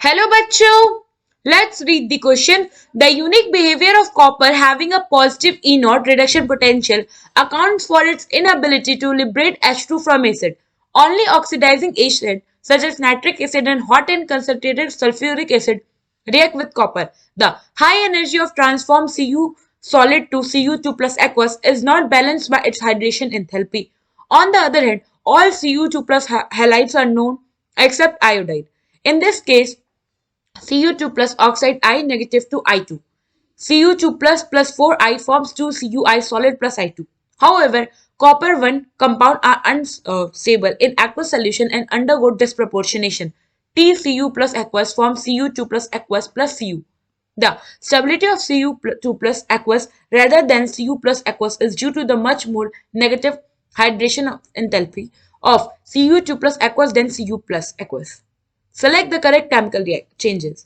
Hello, bachcho. Let's read the question. The unique behavior of copper having a positive E0 reduction potential accounts for its inability to liberate H2 from acid. Only oxidizing acid, such as nitric acid and hot and concentrated sulfuric acid, react with copper. The high energy of transform Cu solid to Cu2 plus aqueous is not balanced by its hydration enthalpy. On the other hand, all Cu2 plus halides are known except iodide. In this case, Cu2 plus oxide I negative to I2. Cu2 plus 4I forms 2Cui solid plus I2. However, copper 1 compound are unstable in aqueous solution and undergo disproportionation. TCu plus aqueous forms Cu2 plus aqueous plus Cu. The stability of Cu2 plus aqueous rather than Cu plus aqueous is due to the much more negative hydration enthalpy of Cu2 plus aqueous than Cu plus aqueous. Select the correct chemical changes.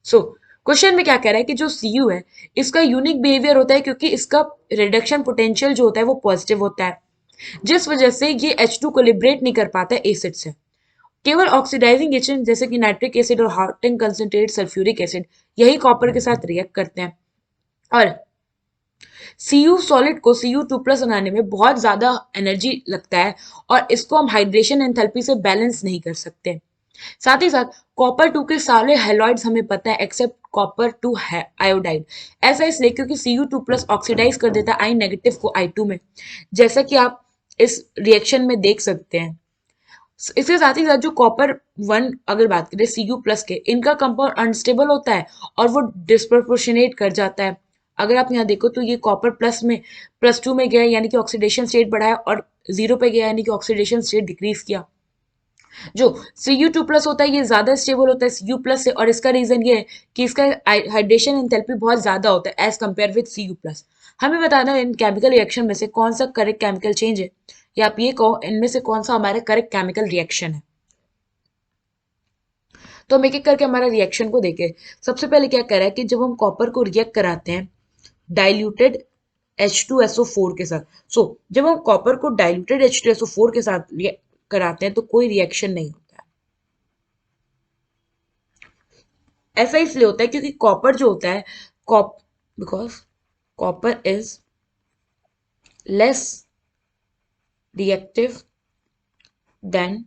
So question में क्या कह रहा है कि जो Cu है इसका unique behaviour होता है क्योंकि इसका रिडक्शन पोटेंशियल जो होता है वो पॉजिटिव होता है, जिस वजह से ये H2 को लिबरेट नहीं कर पाता है एसिड से। केवल ऑक्सीडाइजिंग एजेंट जैसे कि नाइट्रिक एसिड और hot and concentrated sulphuric acid यही कॉपर के साथ रिएक्ट करते हैं और Cu सॉलिड को Cu2 प्लस बनाने में बहुत ज्यादा एनर्जी लगता है और इसको हम हाइड्रेशन एंथैल्पी से बैलेंस नहीं कर सकते। साथ ही साथ कॉपर 2 के सारे हेलॉइड्स हमें पता है एक्सेप्ट कॉपर 2 है आयोडाइड। ऐसा इसलिए क्योंकि Cu2 प्लस ऑक्सीडाइज कर देता है आई नेगेटिव को I2 में, जैसा कि आप इस रिएक्शन में देख सकते हैं। इसके साथ ही साथ जो कॉपर 1 अगर बात करें Cu प्लस के, इनका कंपाउंड अनस्टेबल होता है और वो डिस्प्रोपोर्शनेट कर जाता है। अगर आप यहाँ देखो तो ये कॉपर प्लस 2 में गया यानी कि ऑक्सीडेशन स्टेट बढ़ाया और 0 पे गया यानी कि ऑक्सीडेशन स्टेट डिक्रीज किया। जो Cu2 प्लस होता है ये ज्यादा स्टेबल होता है Cu प्लस से और इसका रीजन ये है कि इसका हाइड्रेशन एंथैल्पी बहुत ज्यादा होता है as compare with Cu plus. हमें बताना है इन केमिकल रिएक्शन में से कौन सा करेक्ट केमिकल चेंज है, या आप ये कहो इनमें से कौन सा हमारा करेक्ट केमिकल रिएक्शन है। तो हम एक एक करके हमारा रिएक्शन को देखें। सबसे पहले क्या कह रहा है कि जब हम कॉपर को रिएक्ट कराते हैं डाइल्यूटेड H2SO4 के साथ, जब हम कॉपर को डाइल्यूटेड H2SO4 के साथ कराते हैं तो कोई रिएक्शन नहीं होता है। ऐसा इसलिए होता है क्योंकि कॉपर जो होता है कॉप because copper is less reactive than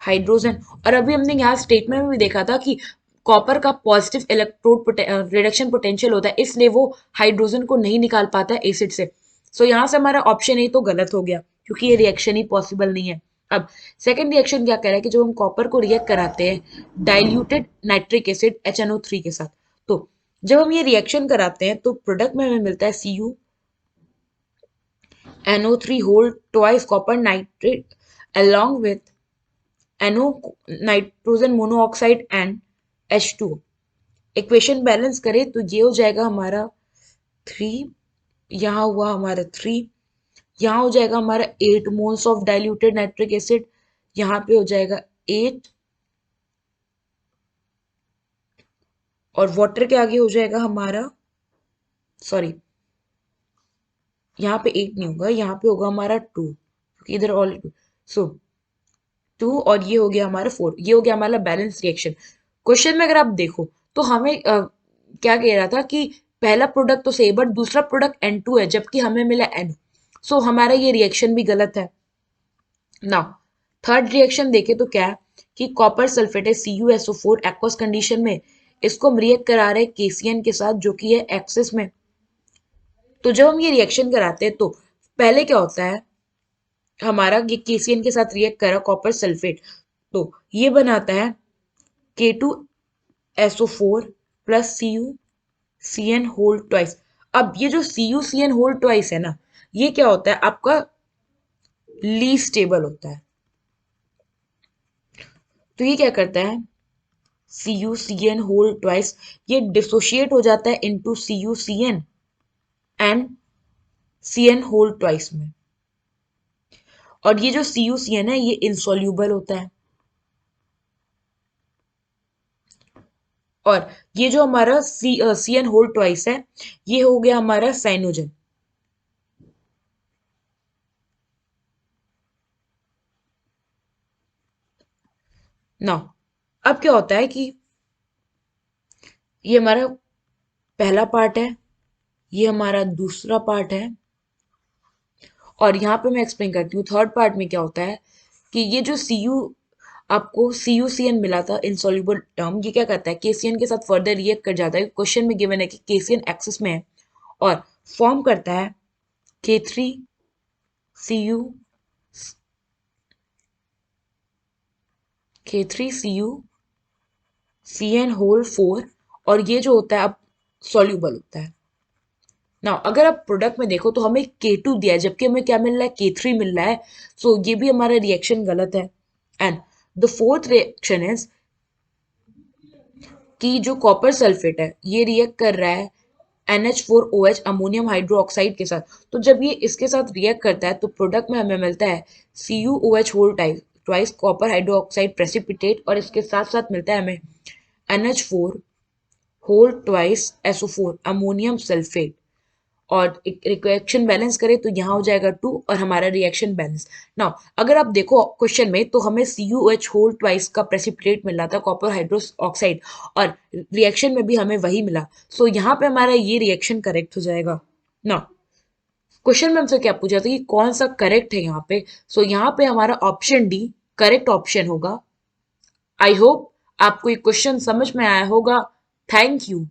hydrogen. और अभी हमने यहाँ स्टेटमेंट में भी देखा था कि कॉपर का पॉजिटिव इलेक्ट्रोड रिडक्शन पोटेंशियल होता है, इसलिए वो हाइड्रोजन को नहीं निकाल पाता है एसिड से। यहाँ से हमारा ऑप्शन ए तो गलत हो गया क्योंकि ये रिएक्शन ही पॉसिबल नहीं है। अब सेकंड रिएक्शन क्या कह रहा है कि जब हम कॉपर को रिएक्ट कराते हैं डाइल्यूटेड नाइट्रिक एसिड HNO3 के साथ, तो जब हम ये रिएक्शन कराते हैं तो प्रोडक्ट में हमें मिलता है CuNO3 whole twice copper nitrate along with NO nitrogen monoxide and H2। Equation balance करें तो ये हो जाएगा हमारा 3, यहाँ हुआ हमारा 3, यहाँ हो जाएगा हमारा 8 moles of diluted nitric acid, यहाँ पे हो जाएगा 8 और वाटर के आगे हो जाएगा हमारा, सॉरी यहाँ पे 8 नहीं होगा, यहाँ पे होगा हमारा 2 क्योंकि इधर ऑल 2, सो 2 और ये हो गया हमारा 4। ये हो गया हमारा बैलेंस रिएक्शन। क्वेश्चन में अगर आप देखो तो हमें क्या कह रहा था कि पहला प्रोडक्ट तो सही बट दूसरा प्रोडक्ट N2 है जबकि हमें मिला N, हमारा ये रिएक्शन भी गलत है। नाउ थर्ड रिएक्शन देखे तो क्या है कि कॉपर सल्फेट है CuSO4 एक्वस कंडीशन में, इसको हम रिएक्ट करा रहे हैं KCN के साथ जो कि है एक्सिस में। तो जब हम ये रिएक्शन कराते हैं तो पहले क्या होता है, हमारा ये KCN के साथ रिएक्ट करा कॉपर सल्फेट, तो ये बनाता है K2SO4 plus CuCN whole twice. अब ये जो CuCN होल ट्वाइस है ना, ये क्या होता है आपका लीस्ट स्टेबल होता है। तो ये क्या करता है CuCN होल ट्वाइस, ये डिसोशिएट हो जाता है into CuCN and CN whole twice में, और ये जो CuCN है ये इनसॉल्यूबल होता है। और ये जो हमारा CN होल ट्वाइस है ये हो गया हमारा साइनोजन। नाउ अब क्या होता है कि ये हमारा पहला पार्ट है, ये हमारा दूसरा पार्ट है, और यहाँ पे मैं एक्सप्लेन करती हूँ थर्ड पार्ट में क्या होता है कि ये जो सी यू आपको सी यू सी एन मिला था इनसॉल्युबल टर्म, ये क्या करता है केसीएन के साथ फर्दर रिएक्ट कर जाता है। क्वेश्चन में गिवन है कि केसीएन एक्सिस में है और फॉर्म करता है K3 Cu Cn होल 4, और ये जो होता है अब सॉल्यूबल होता है ना। अगर आप प्रोडक्ट में देखो तो हमें K2 दिया है जबकि हमें क्या मिल रहा है K3 मिल रहा है, सो ये भी हमारा रिएक्शन गलत है। And the fourth reaction is कि जो कॉपर सल्फेट है ये रिएक्ट कर रहा है NH4OH अमोनियम हाइड्रोक्साइड के साथ। तो जब ये इसके साथ रिएक्ट करता है तो प्रोडक्ट में हमें मिलता है CuOH whole type twice copper hydroxide precipitate, और इसके साथ साथ मिलता है हमें NH4 whole twice SO4 ammonium sulphate. और एक रिएक्शन बैलेंस करें तो यहाँ हो जाएगा 2 और हमारा रिएक्शन बैलेंस। नाउ अगर आप देखो क्वेश्चन में तो हमें CuOH होल ट्वाइस का प्रेसिपिटेट मिला था कॉपर हाइड्रोस ऑक्साइड, और रिएक्शन में भी हमें वही मिला, सो यहाँ पे हमारा ये रिएक्शन करेक्ट हो जाएगा। नाउ क्वेश्चन में हमसे क्या पूछा था कि कौन सा करेक्ट है यहाँ पे, सो यहाँ पे हमारा ऑप्शन डी करेक्ट ऑप्शन होगा। आई होप आपको ये क्वेश्चन समझ में आया होगा। Thank you.